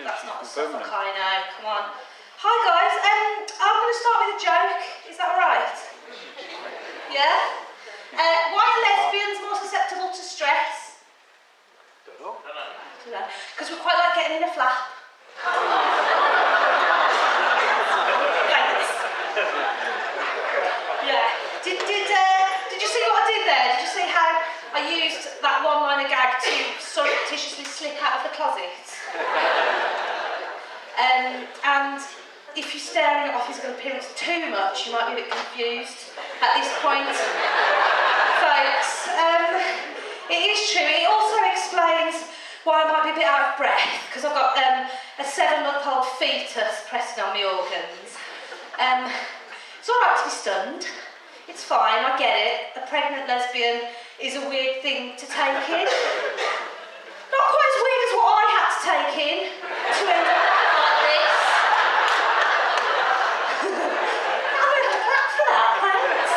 That's not a Suffolk, I know. Come on. Hi guys, I'm going to start with a joke. Is that alright? Yeah? Why are lesbians more susceptible to stress? Don't know. Because we quite like getting in a flap. Thanks. Yeah. Did you see what I did there? Did you see how I used that one-liner gag to surreptitiously slip out of the closet? And if you're staring at physical appearance too much, you might be a bit confused at this point, folks. It is true. It also explains why I might be a bit out of breath, because I've got a 7-month-old fetus pressing on my organs. It's all right to be stunned. It's fine, I get it. A pregnant lesbian is a weird thing to take in. Not quite as weird as what I had to take in to end up like this. I'm going to clap for that, thanks.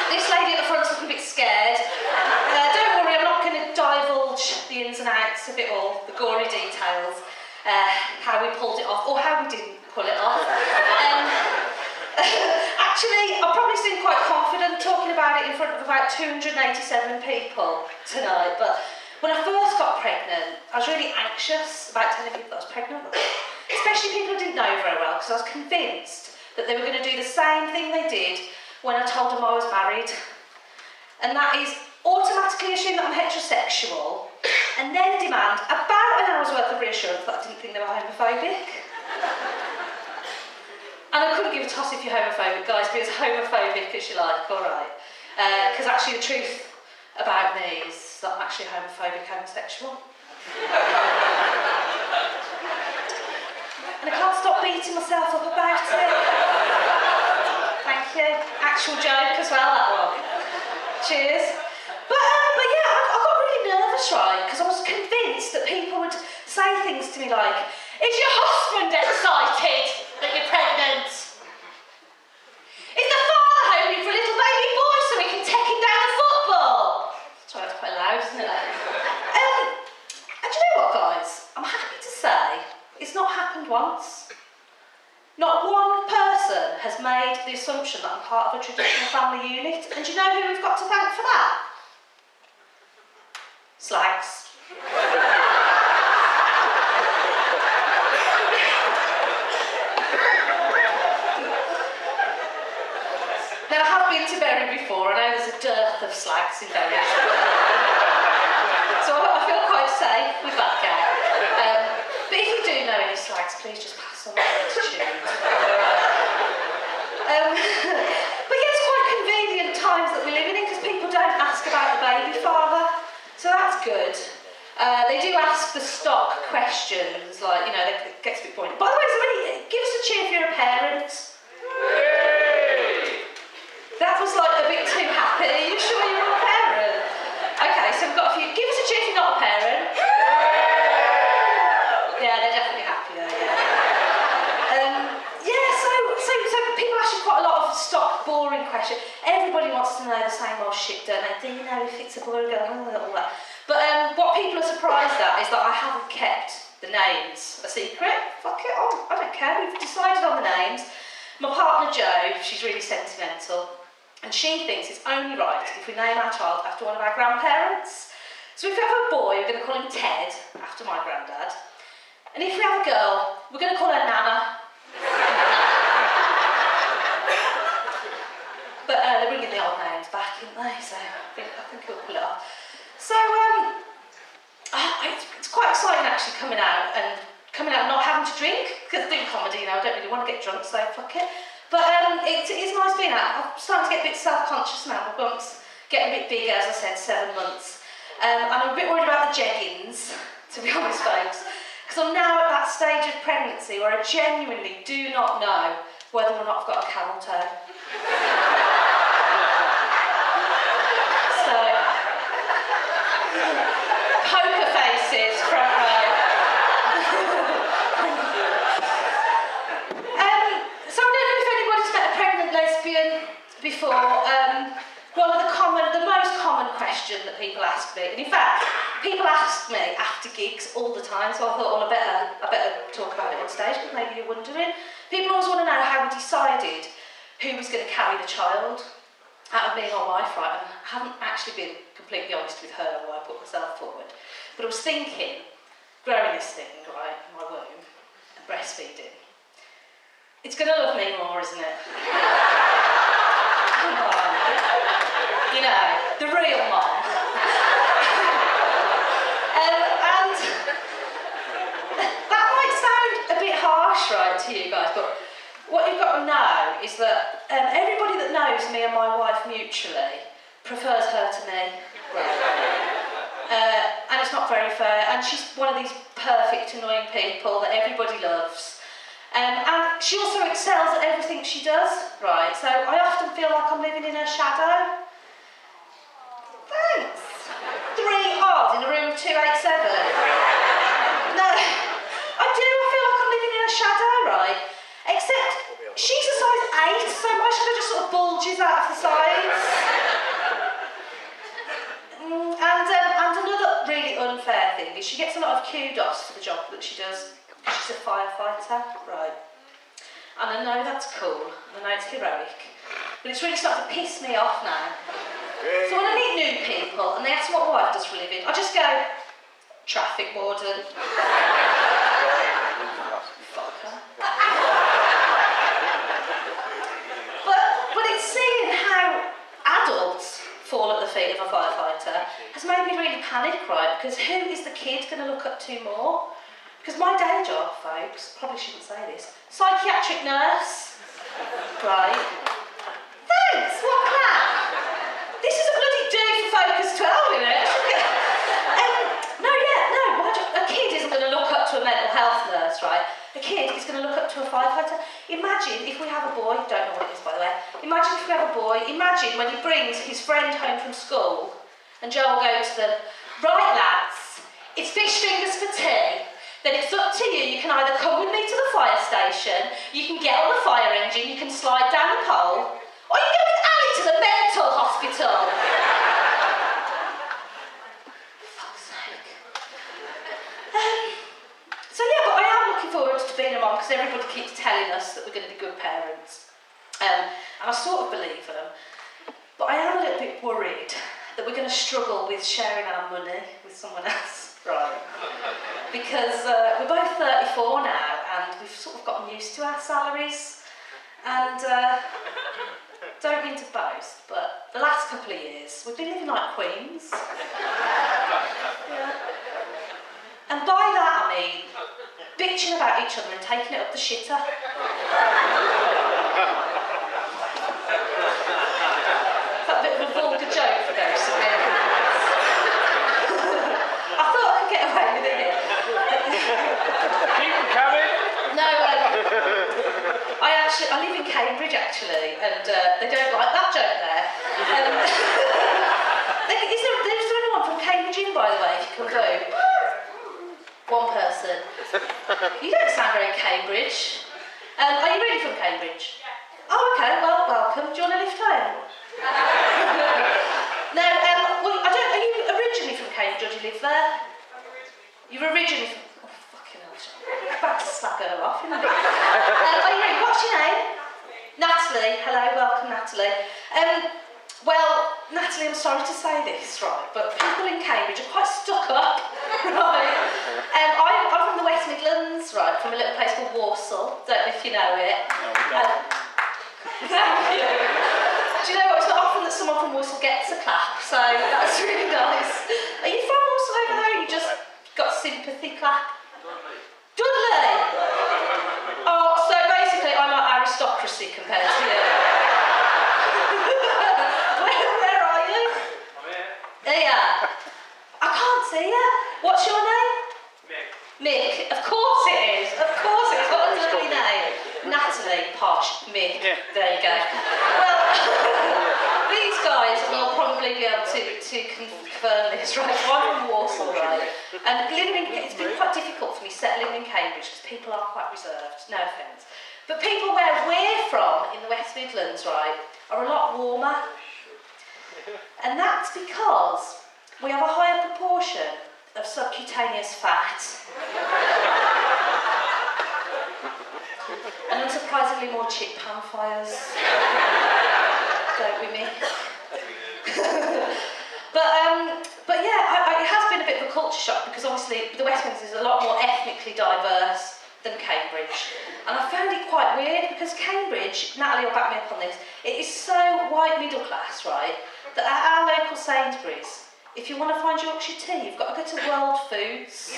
This lady at the front's looking a bit scared. Don't worry, I'm not going to divulge the ins and outs of it all, the gory details, how we pulled it off, or how we didn't pull it off. Actually, I've probably seemed quite confident talking about it in front of about 287 people tonight, but when I first got pregnant, I was really anxious about telling people that I was pregnant, especially people who didn't know very well, because I was convinced that they were going to do the same thing they did when I told them I was married, and that is automatically assume that I'm heterosexual, and then demand about an hour's worth of reassurance that I didn't think they were homophobic. And I couldn't give a toss if you're homophobic, guys, be as homophobic as you like, alright. Because actually the truth about me is that I'm actually a homophobic homosexual. And I can't stop beating myself up about it. Thank you. Actual joke as well, that one. Cheers. But yeah, I got really nervous, right? Because I was convinced that people would say things to me like, "Is your husband excited that you're pregnant? Is the father hoping for a little baby boy so he can take him down the football?" Sorry, that's quite loud, isn't it? And do you know what, guys? I'm happy to say it's not happened once. Not one person has made the assumption that I'm part of a traditional family unit. And do you know who we've got to thank for that? Slags. Now, I have been to Bury before, and I know there's a dearth of slags in Bury. So I feel quite safe with that gang. But if you do know any slags, please just pass on my gratitude. But yeah, it's quite convenient times that we're living in, because people don't ask about the baby father. So that's good. They do ask the stock questions, like, you know, it gets a bit boring. By the way, give us a cheer if you're a parent. That was like a bit too happy. Are you sure you're a parent? Okay, so we've got a few. Give us a cheer if you're not a parent. Yeah, they're definitely happy though, yeah. So people ask you quite a lot of stock, boring questions. Everybody wants to know the same old shit, don't they? Do you know if it's a boy or a girl? All that. But what people are surprised at is that I haven't kept the names a secret. Fuck it, I don't care. We've decided on the names. My partner Jo, she's really sentimental, and she thinks it's only right if we name our child after one of our grandparents. So if we have a boy, we're going to call him Ted, after my granddad. And if we have a girl, we're going to call her Nana. But they're bringing the old names back, aren't they? So I think we'll pull it off. So it's quite exciting actually coming out and not having to drink, because doing comedy, you know, I don't really want to get drunk, so fuck it. But it is nice being out. I'm starting to get a bit self-conscious now. My bump's getting a bit bigger, as I said, 7 months. And I'm a bit worried about the jeggings, to be honest, folks. Because I'm now at that stage of pregnancy where I genuinely do not know whether or not I've got a camel toe. So, poker faces, front row. So I don't know if anybody's met a pregnant lesbian before. The most common question that people ask me, and in fact, people ask me after gigs all the time, so I thought, well, I better talk about it on stage, because maybe you're wondering. People always want to know how we decided who was going to carry the child out of me and my wife, right? And I haven't actually been completely honest with her why I put myself forward. But I was thinking, growing this thing, right, in my womb, and breastfeeding, it's going to love me more, isn't it? Come on. You know, the real mom. And that might sound a bit harsh, right, to you guys, but what you've got to know is that everybody that knows me and my wife mutually prefers her to me. And it's not very fair, and she's one of these perfect, annoying people that everybody loves. And she also excels at everything she does, right? So I often feel like I'm living in her shadow. Thanks. 3 hours in a room of 287. No, I do. I feel like I'm living in her shadow, right? Except she's a size 8, so my shadow just sort of bulges out of the sides. And another really unfair thing is she gets a lot of kudos for the job that she does. She's a firefighter, right? And I know that's cool, and I know it's heroic, but it's really starting to piss me off now. So when I meet new people and they ask me what my wife does for a living, I just go, traffic warden. Fuck her. But it's seeing how adults fall at the feet of a firefighter has made me really panic, right? Because who is the kid going to look up to more? Because my day job, folks, probably shouldn't say this, psychiatric nurse, right? Thanks, what clap? This is a bloody do for Focus 12, isn't it? A kid isn't going to look up to a mental health nurse, right? A kid is going to look up to a firefighter. Imagine if we have a boy, don't know what it is by the way, imagine if we have a boy, imagine when he brings his friend home from school and Joe will go to them, right lads, it's fish fingers for tea. Then it's up to you. You can either come with me to the fire station, you can get on the fire engine, you can slide down the pole, or you can go with Ali to the mental hospital. Fuck's sake. So yeah, but I am looking forward to being a mum because everybody keeps telling us that we're going to be good parents. And I sort of believe them. But I am a little bit worried that we're going to struggle with sharing our money with someone else. Right. Because we're both 34 now and we've sort of gotten used to our salaries and don't mean to boast, but the last couple of years we've been living like queens. Yeah. And by that I mean bitching about each other and taking it up the shitter. Is that a bit of a vulgar joke for those severe? I thought I could get away with it here. Keep them coming. No, I live in Cambridge actually, and they don't like that joke there. Is there anyone from Cambridge in, by the way, if you can vote? One person. You don't sound very Cambridge. Are you really from Cambridge? Yeah. Oh, okay, well, welcome. Do you want to lift home? No, well, are you originally from Cambridge, or do you live there? You're originally from... Oh, fucking hell. I'm about to slag her off, isn't it? What's your name? Natalie. Hello, welcome, Natalie. Well, Natalie, I'm sorry to say this, right, but people in Cambridge are quite stuck up, right? I'm from the West Midlands, right, from a little place called Warsaw. Don't know if you know it. Thank you. Do you know what? It's not often that someone from Warsaw gets a clap, so that's really nice. Are you from Warsaw over there? You just got sympathy clap? Dudley! Oh, so basically I'm like aristocracy compared to you. where are you? I'm here. There you are. I can't see you. What's your name? Mick. Of course it is. Of course it is. What a lovely name. Natalie, posh, Mick. Yeah. There you go. Well, these guys will probably be able to confirm this, right? So I'm from Warsaw, right? And it's been quite difficult for me settling in Cambridge because people are quite reserved, no offence. But people where we're from in the West Midlands, right, are a lot warmer. And that's because we have a higher proportion of subcutaneous fat. And unsurprisingly more chip pan fires. Don't we, Mick? But yeah, it has been a bit of a culture shock because obviously the West Midlands is a lot more ethnically diverse than Cambridge. And I found it quite weird because Cambridge, Natalie will back me up on this, it is so white middle class, right, that at our local Sainsbury's, if you want to find Yorkshire tea, you've got to go to World Foods.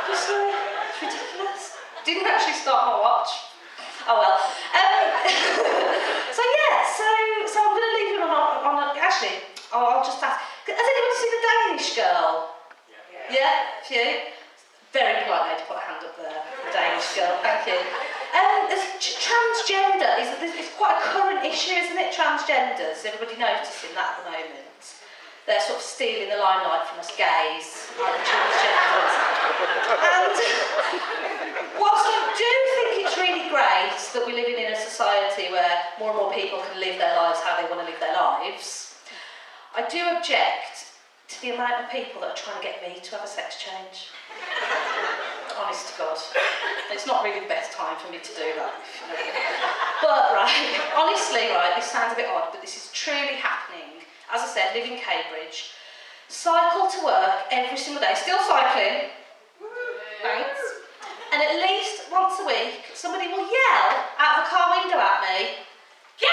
Just it's ridiculous. Didn't actually start my watch. Oh well. So I'm going to leave you on actually, I'll just ask. Has anyone seen the Danish girl? Yeah, a few? Very polite lady, put a hand up there. The Danish girl, thank you. Transgender is quite a current issue, isn't it? Transgenders, everybody noticing that at the moment. They're sort of stealing the limelight from us gays, like the transgenders. And whilst I do think it's really great that we're living in a society where more and more people can live their lives how they want to live their lives, I do object to the amount of people that are trying to get me to have a sex change. Honest to God. It's not really the best time for me to do that. But honestly, this sounds a bit odd, but this is truly happening. As I said, live in Cambridge, cycle to work every single day, still cycling, thanks, and at least once a week somebody will yell out the car window at me, "Get